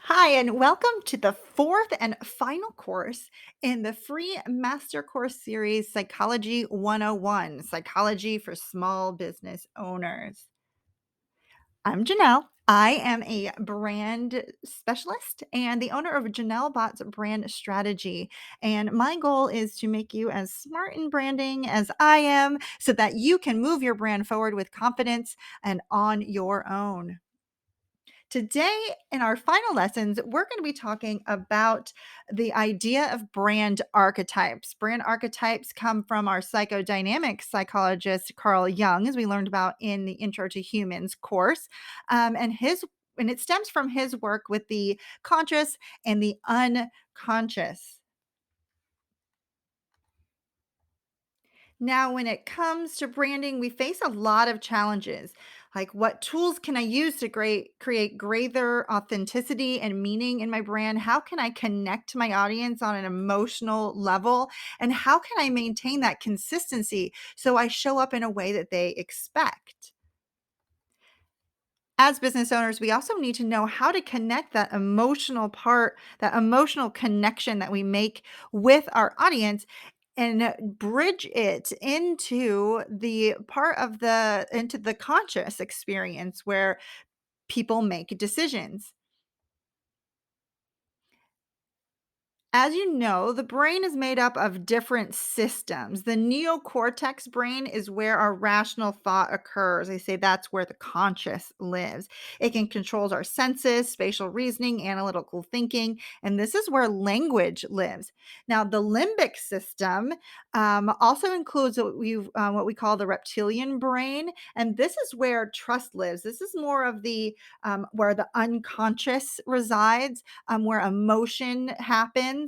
Hi, and welcome to the fourth and final course in the free master course series Psychology 101 Psychology for Small Business Owners. I'm Janelle. I am a brand specialist and the owner of Janelle Bot's Brand Strategy. And my goal is to make you as smart in branding as I am so that you can move your brand forward with confidence and on your own. Today, in our final lessons, we're going to be talking about the idea of brand archetypes. Brand archetypes come from our psychodynamic psychologist, Carl Jung, as we learned about in the Intro to Humans course. And it stems from his work with the conscious and the unconscious. Now, when it comes to branding, we face a lot of challenges. Like, what tools can I use to create greater authenticity and meaning in my brand? How can I connect to my audience on an emotional level? And how can I maintain that consistency so I show up in a way that they expect? As business owners, we also need to know how to connect that emotional part, that emotional connection that we make with our audience and bridge it into the conscious experience where people make decisions. As you know, the brain is made up of different systems. The neocortex brain is where our rational thought occurs. They say that's where the conscious lives. It can control our senses, spatial reasoning, analytical thinking, and this is where language lives. Now, the limbic system also includes what we call the reptilian brain, and this is where trust lives. This is more of the where the unconscious resides, where emotion happens.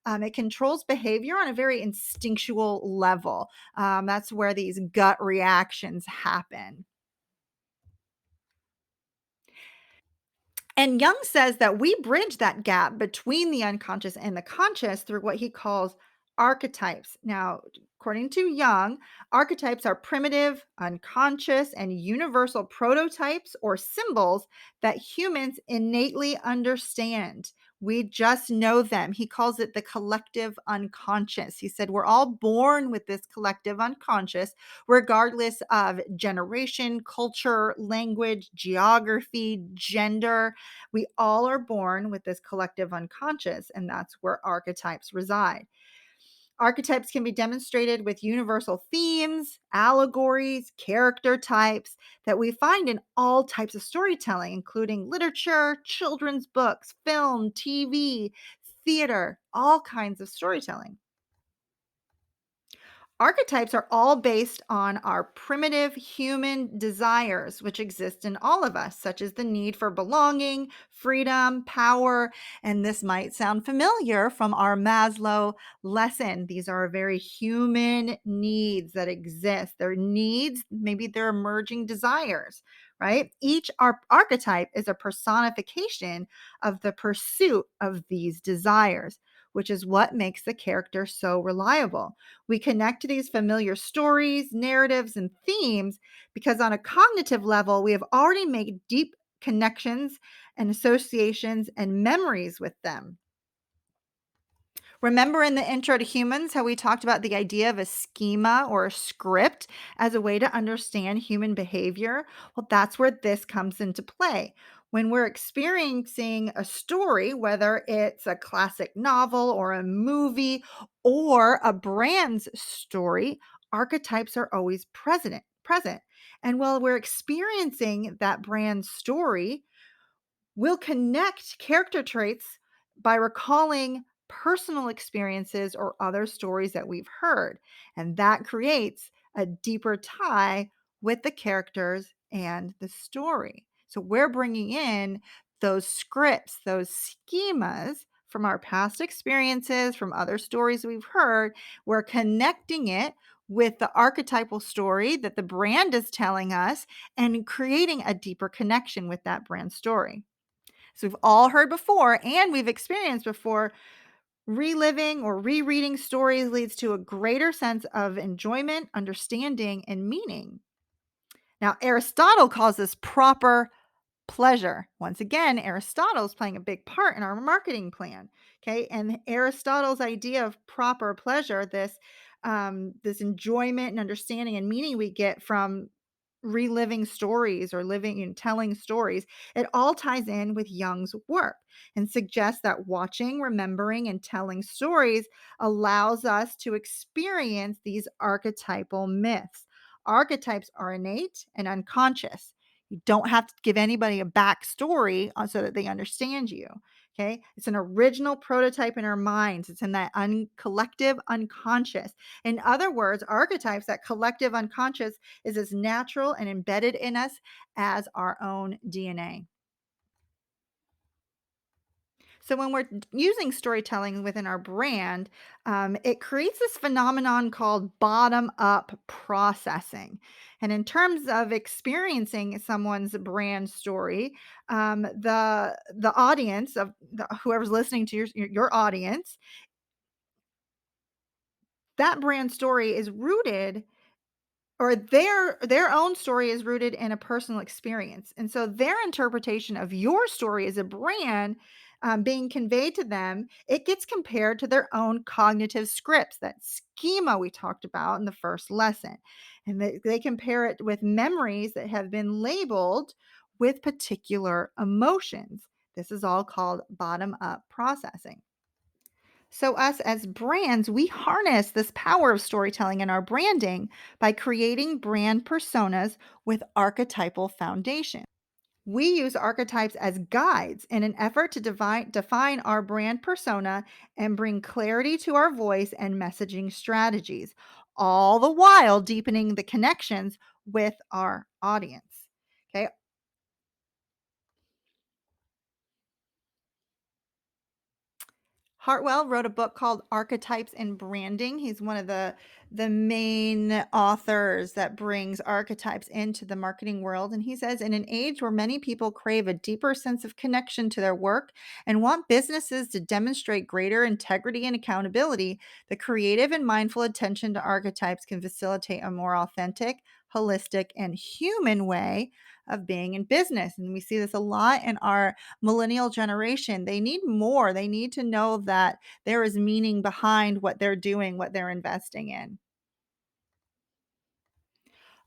It controls behavior on a very instinctual level. That's where these gut reactions happen. And Jung says that we bridge that gap between the unconscious and the conscious through what he calls archetypes. Now, according to Jung, archetypes are primitive, unconscious, and universal prototypes or symbols that humans innately understand. We just know them. He calls it the collective unconscious. He said we're all born with this collective unconscious, regardless of generation, culture, language, geography, gender. We all are born with this collective unconscious, and that's where archetypes reside. Archetypes can be demonstrated with universal themes, allegories, character types that we find in all types of storytelling, including literature, children's books, film, TV, theater, all kinds of storytelling. Archetypes are all based on our primitive human desires, which exist in all of us, such as the need for belonging, freedom, power. And this might sound familiar from our Maslow lesson. These are very human needs that exist. They're needs, maybe they're emerging desires, right? Each archetype is a personification of the pursuit of these desires, which is what makes the character so reliable. We connect to these familiar stories, narratives, and themes because, on a cognitive level, we have already made deep connections and associations and memories with them. Remember in the intro to humans how we talked about the idea of a schema or a script as a way to understand human behavior? Well, that's where this comes into play. When we're experiencing a story, whether it's a classic novel or a movie or a brand's story, archetypes are always present. And while we're experiencing that brand story, we'll connect character traits by recalling personal experiences or other stories that we've heard. And that creates a deeper tie with the characters and the story. So we're bringing in those scripts, those schemas from our past experiences, from other stories we've heard. We're connecting it with the archetypal story that the brand is telling us and creating a deeper connection with that brand story. So we've all heard before and we've experienced before, reliving or rereading stories leads to a greater sense of enjoyment, understanding, and meaning. Now, Aristotle calls this proper pleasure. Once again, Aristotle's playing a big part in our marketing plan. Okay. And Aristotle's idea of proper pleasure, this enjoyment and understanding and meaning we get from reliving stories or living and telling stories, it all ties in with Jung's work and suggests that watching, remembering, and telling stories allows us to experience these archetypal myths. Archetypes are innate and unconscious. You don't have to give anybody a backstory so that they understand you. Okay. It's an original prototype in our minds. It's in that collective unconscious. In other words, archetypes, that collective unconscious, is as natural and embedded in us as our own DNA. So when we're using storytelling within our brand, it creates this phenomenon called bottom up processing. And in terms of experiencing someone's brand story, the audience of whoever's listening to your audience, that brand story is rooted, or their own story is rooted in a personal experience. And so their interpretation of your story as a brand, being conveyed to them, it gets compared to their own cognitive scripts, that schema we talked about in the first lesson. And they compare it with memories that have been labeled with particular emotions. This is all called bottom up processing. So, us as brands, we harness this power of storytelling in our branding by creating brand personas with archetypal foundation. We use archetypes as guides in an effort to define our brand persona and bring clarity to our voice and messaging strategies, all the while deepening the connections with our audience. Okay. Hartwell wrote a book called Archetypes and Branding. He's one of the main authors that brings archetypes into the marketing world. And he says, in an age where many people crave a deeper sense of connection to their work and want businesses to demonstrate greater integrity and accountability, the creative and mindful attention to archetypes can facilitate a more authentic, holistic, and human way of being in business. And we see this a lot in our millennial generation. They need more. They need to know that there is meaning behind what they're doing, what they're investing in.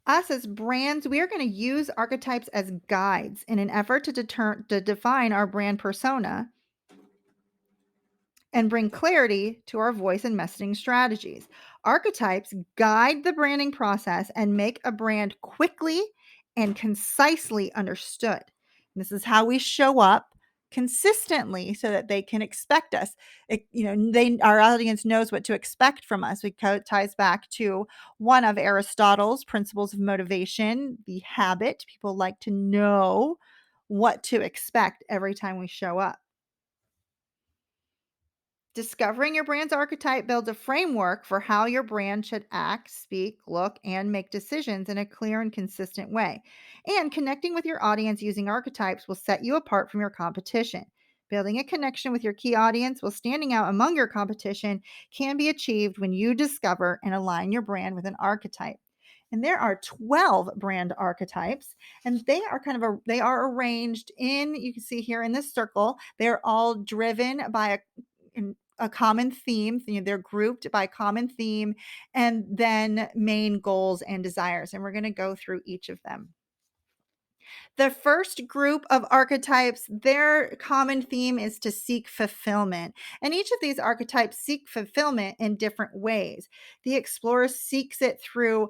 Us as brands, we are going to use archetypes as guides in an effort to define our brand persona and bring clarity to our voice and messaging strategies. Archetypes guide the branding process and make a brand quickly and concisely understood. This is how we show up consistently so that they can expect us. Our audience knows what to expect from us. It ties back to one of Aristotle's principles of motivation, the habit. People like to know what to expect every time we show up. Discovering your brand's archetype builds a framework for how your brand should act, speak, look, and make decisions in a clear and consistent way. And connecting with your audience using archetypes will set you apart from your competition. Building a connection with your key audience while standing out among your competition can be achieved when you discover and align your brand with an archetype. And there are 12 brand archetypes, and they are arranged in, you can see here in this circle, they're all driven by a common theme. They're grouped by common theme and then main goals and desires. And we're going to go through each of them. The first group of archetypes, their common theme is to seek fulfillment. And each of these archetypes seek fulfillment in different ways. The explorer seeks it through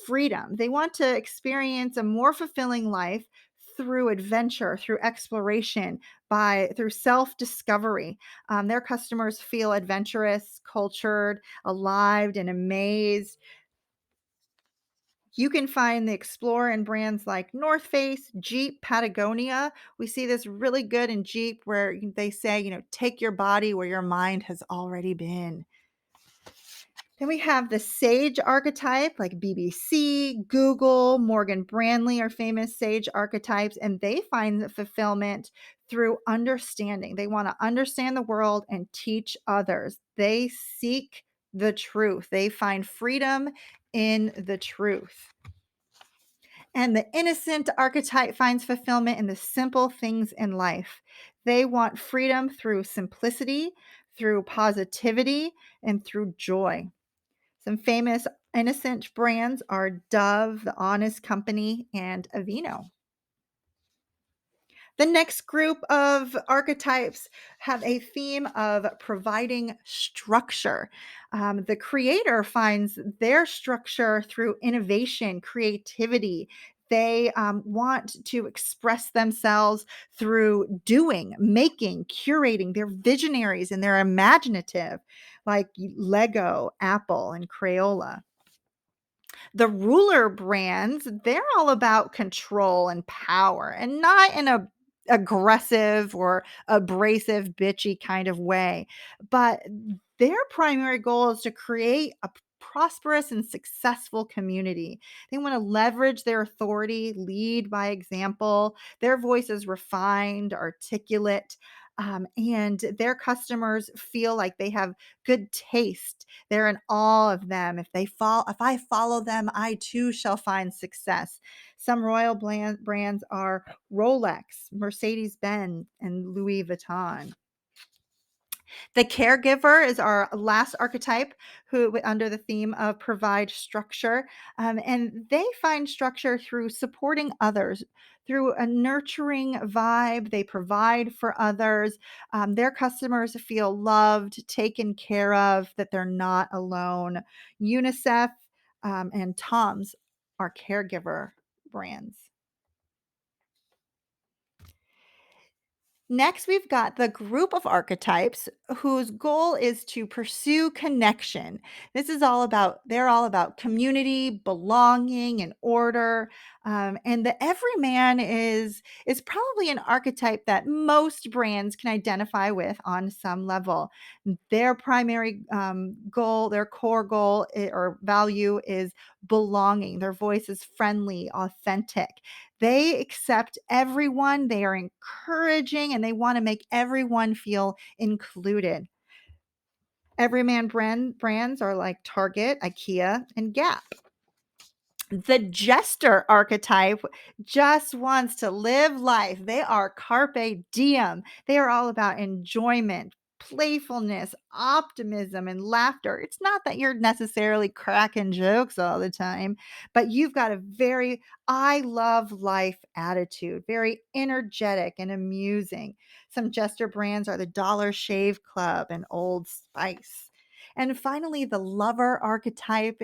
freedom. They want to experience a more fulfilling life through adventure, through exploration, through self-discovery. Their customers feel adventurous, cultured, alive, and amazed. You can find the Explorer in brands like North Face, Jeep, Patagonia. We see this really good in Jeep where they say, take your body where your mind has already been. Then we have the sage archetype like BBC, Google, Morgan Branley are famous sage archetypes, and they find the fulfillment through understanding. They want to understand the world and teach others. They seek the truth. They find freedom in the truth. And the innocent archetype finds fulfillment in the simple things in life. They want freedom through simplicity, through positivity, and through joy. Some famous innocent brands are Dove, The Honest Company, and Aveeno. The next group of archetypes have a theme of providing structure. The creator finds their structure through innovation, creativity. They want to express themselves through doing, making, curating. They're visionaries and they're imaginative, like Lego, Apple, and Crayola. The ruler brands, they're all about control and power and not in a aggressive or abrasive, bitchy kind of way. But their primary goal is to create a prosperous and successful community. They want to leverage their authority, lead by example. Their voice is refined, articulate, and their customers feel like they have good taste. They're in awe of them. If I follow them, I too shall find success. Some royal brands are Rolex, Mercedes-Benz, and Louis Vuitton. The caregiver is our last archetype who under the theme of provide structure. And they find structure through supporting others, through a nurturing vibe. They provide for others. Their customers feel loved, taken care of, that they're not alone. UNICEF and Tom's are caregiver brands. Next, we've got the group of archetypes whose goal is to pursue connection. They're all about community, belonging, and order. And the everyman is probably an archetype that most brands can identify with on some level. Their primary goal, their core goal or value is belonging. Their voice is friendly, authentic. They accept everyone, they are encouraging, and they wanna make everyone feel included. Everyman brands are like Target, IKEA, and Gap. The jester archetype just wants to live life. They are carpe diem. They are all about enjoyment, playfulness, optimism, and laughter. It's not that you're necessarily cracking jokes all the time, but you've got a very I love life attitude, very energetic and amusing. Some jester brands are the Dollar Shave Club and Old Spice. And finally, the lover archetype,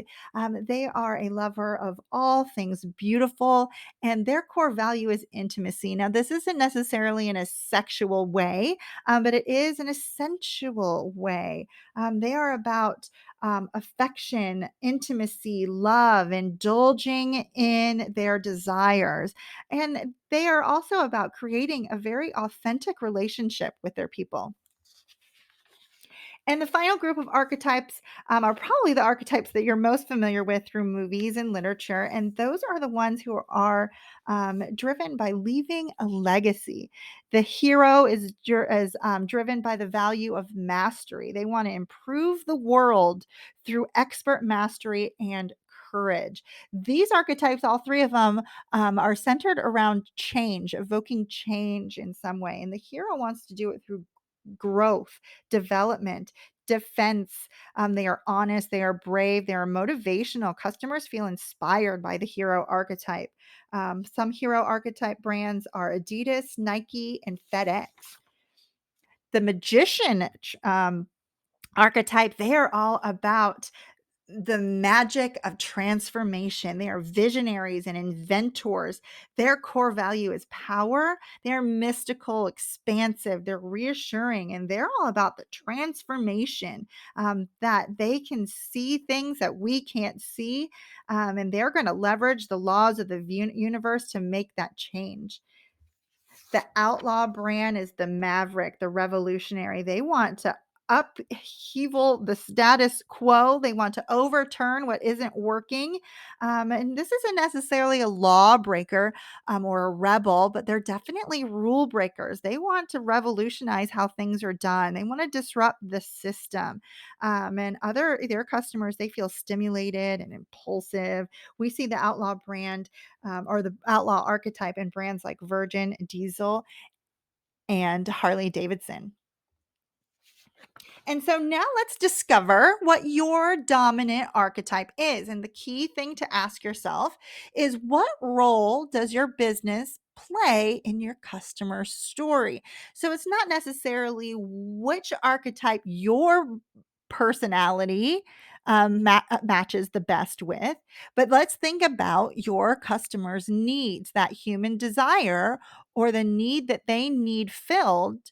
they are a lover of all things beautiful, and their core value is intimacy. Now, this isn't necessarily in a sexual way, but it is in a sensual way. They are about affection, intimacy, love, indulging in their desires. And they are also about creating a very authentic relationship with their people. And the final group of archetypes are probably the archetypes that you're most familiar with through movies and literature. And those are the ones who are driven by leaving a legacy. The hero is driven by the value of mastery. They want to improve the world through expert mastery and courage. These archetypes, all three of them, are centered around change, evoking change in some way. And the hero wants to do it through growth, development, defense. They are honest, they are brave, they are motivational. Customers feel inspired by the hero archetype. Some hero archetype brands are Adidas, Nike, and FedEx. The magician archetype, they are all about the magic of transformation. They are visionaries and inventors. Their core value is power. They're mystical, expansive, they're reassuring, and they're all about the transformation, that they can see things that we can't see. And they're going to leverage the laws of the universe to make that change. The outlaw brand is the maverick, the revolutionary. They want to upheaval the status quo. They want to overturn what isn't working. And this isn't necessarily a lawbreaker or a rebel, but they're definitely rule breakers. They want to revolutionize how things are done. They want to disrupt the system. And other their customers, they feel stimulated and impulsive. We see the outlaw brand or the outlaw archetype in brands like Virgin, Diesel, and Harley Davidson. And so now let's discover what your dominant archetype is. And the key thing to ask yourself is, what role does your business play in your customer story? So it's not necessarily which archetype your personality matches the best with, but let's think about your customer's needs, that human desire or the need that they need filled.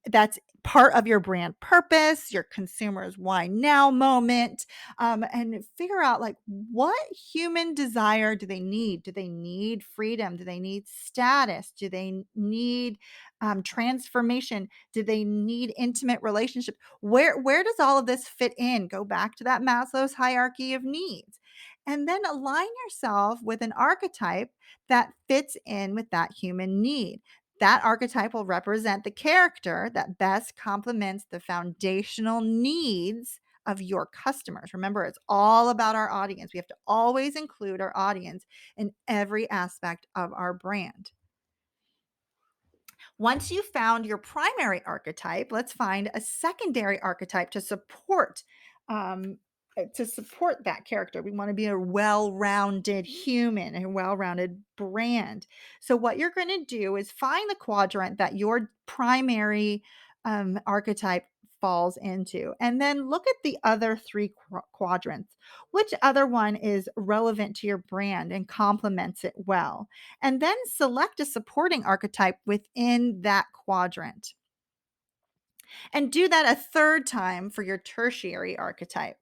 That's part of your brand purpose, your consumers why now moment, and figure out like, what human desire do they need? Do they need freedom? Do they need status? Do they need transformation? Do they need intimate relationship? Where does all of this fit in? Go back to that Maslow's hierarchy of needs. And then align yourself with an archetype that fits in with that human need. That archetype will represent the character that best complements the foundational needs of your customers. Remember, it's all about our audience. We have to always include our audience in every aspect of our brand. Once you've found your primary archetype, let's find a secondary archetype um, to support that character. We want to be a well-rounded human, a well-rounded brand. So what you're going to do is find the quadrant that your primary archetype falls into, and then look at the other three quadrants. Which other one is relevant to your brand and complements it well? And then select a supporting archetype within that quadrant. And do that a third time for your tertiary archetype.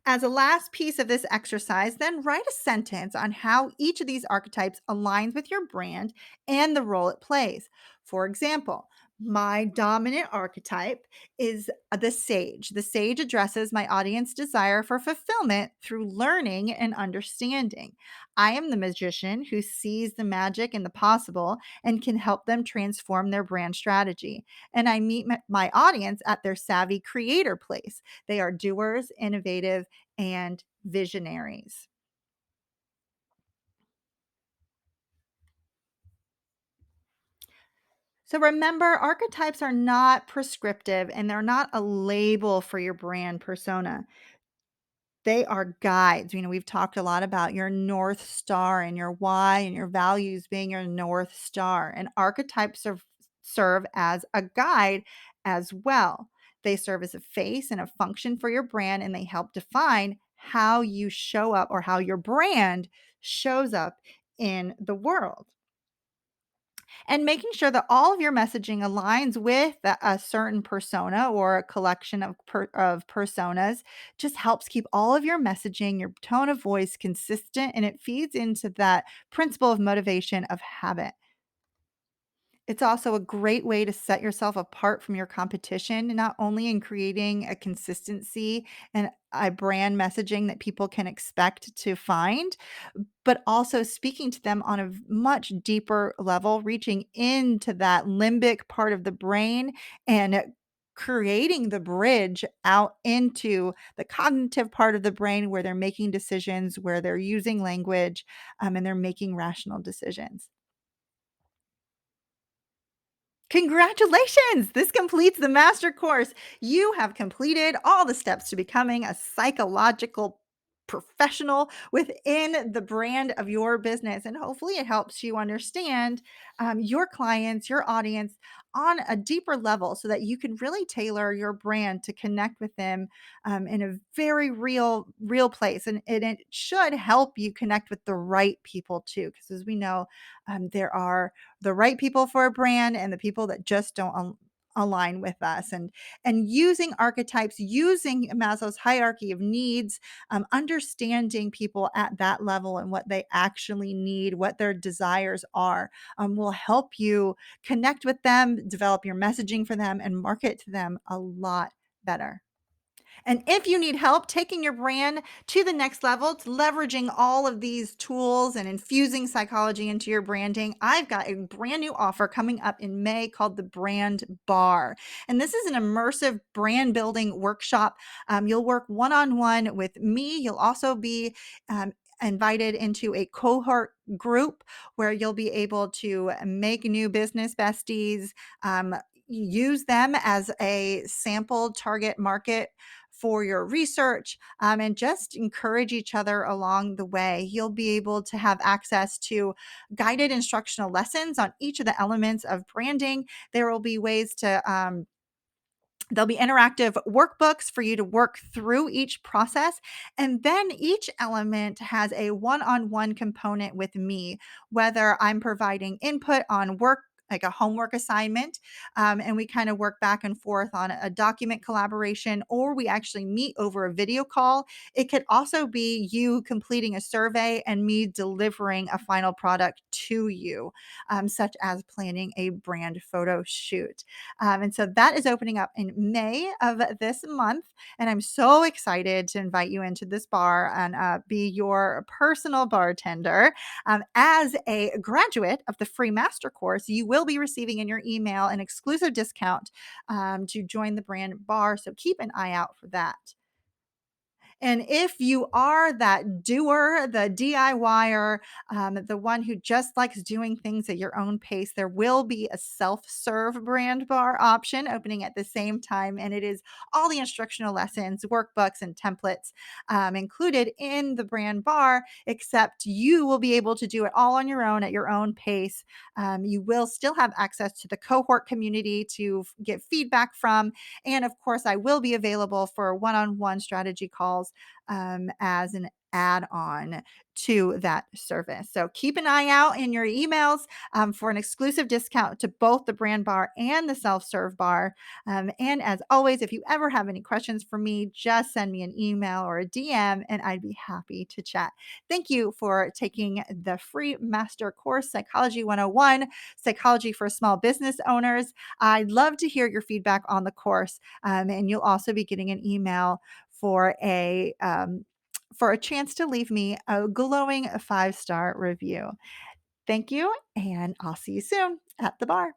As a last piece of this exercise, then write a sentence on how each of these archetypes aligns with your brand and the role it plays. For example, my dominant archetype is the sage. The sage addresses my audience desire for fulfillment through learning and understanding. I am the magician who sees the magic in the possible and can help them transform their brand strategy. And I meet my audience at their savvy creator place. They are doers, innovative, and visionaries. So remember, archetypes are not prescriptive and they're not a label for your brand persona. They are guides. We've talked a lot about your North Star and your why and your values being your North Star. And archetypes serve as a guide as well. They serve as a face and a function for your brand, and they help define how you show up or how your brand shows up in the world. And making sure that all of your messaging aligns with a certain persona or a collection of personas just helps keep all of your messaging, your tone of voice consistent, and it feeds into that principle of motivation of habit. It's also a great way to set yourself apart from your competition, not only in creating a consistency and a brand messaging that people can expect to find, but also speaking to them on a much deeper level, reaching into that limbic part of the brain and creating the bridge out into the cognitive part of the brain where they're making decisions, where they're using language, and they're making rational decisions. Congratulations! This completes the master course. You have completed all the steps to becoming a psychological professional within the brand of your business. And hopefully, it helps you understand your clients, your audience on a deeper level so that you can really tailor your brand to connect with them in a very real place. And it should help you connect with the right people too. Because as we know, there are the right people for a brand and the people that just don't align with us. And using archetypes, using Maslow's hierarchy of needs, understanding people at that level and what they actually need, what their desires are, will help you connect with them, develop your messaging for them, and market to them a lot better. And if you need help taking your brand to the next level, to leveraging all of these tools and infusing psychology into your branding, I've got a brand new offer coming up in May called the Brand Bar. And this is an immersive brand building workshop. You'll work one on one with me. You'll also be invited into a cohort group where you'll be able to make new business besties, use them as a sample target market for your research, and just encourage each other along the way. You'll be able to have access to guided instructional lessons on each of the elements of branding. There will be ways to There'll be interactive workbooks for you to work through each process. And then each element has a one on one component with me, whether I'm providing input on work, like a homework assignment, and we kind of work back and forth on a document collaboration, or we actually meet over a video call. It could also be you completing a survey and me delivering a final product to you, such as planning a brand photo shoot. And so that is opening up in May of this month. And I'm so excited to invite you into this bar and be your personal bartender. As a graduate of the free master course, you will be receiving in your email an exclusive discount to join the brand bar. So keep an eye out for that. And if you are that doer, the DIYer, the one who just likes doing things at your own pace, there will be a self-serve brand bar option opening at the same time. And it is all the instructional lessons, workbooks, and templates included in the brand bar, except you will be able to do it all on your own at your own pace. You will still have access to the cohort community to get feedback from. And of course, I will be available for one on one strategy calls as an add on to that service. So keep an eye out in your emails for an exclusive discount to both the brand bar and the self serve bar. And as always, if you ever have any questions for me, just send me an email or a DM and I'd be happy to chat. Thank you for taking the free master course, Psychology 101, Psychology for Small Business Owners. I'd love to hear your feedback on the course. And you'll also be getting an email for a chance to leave me a glowing 5-star review. Thank you, and I'll see you soon at the bar.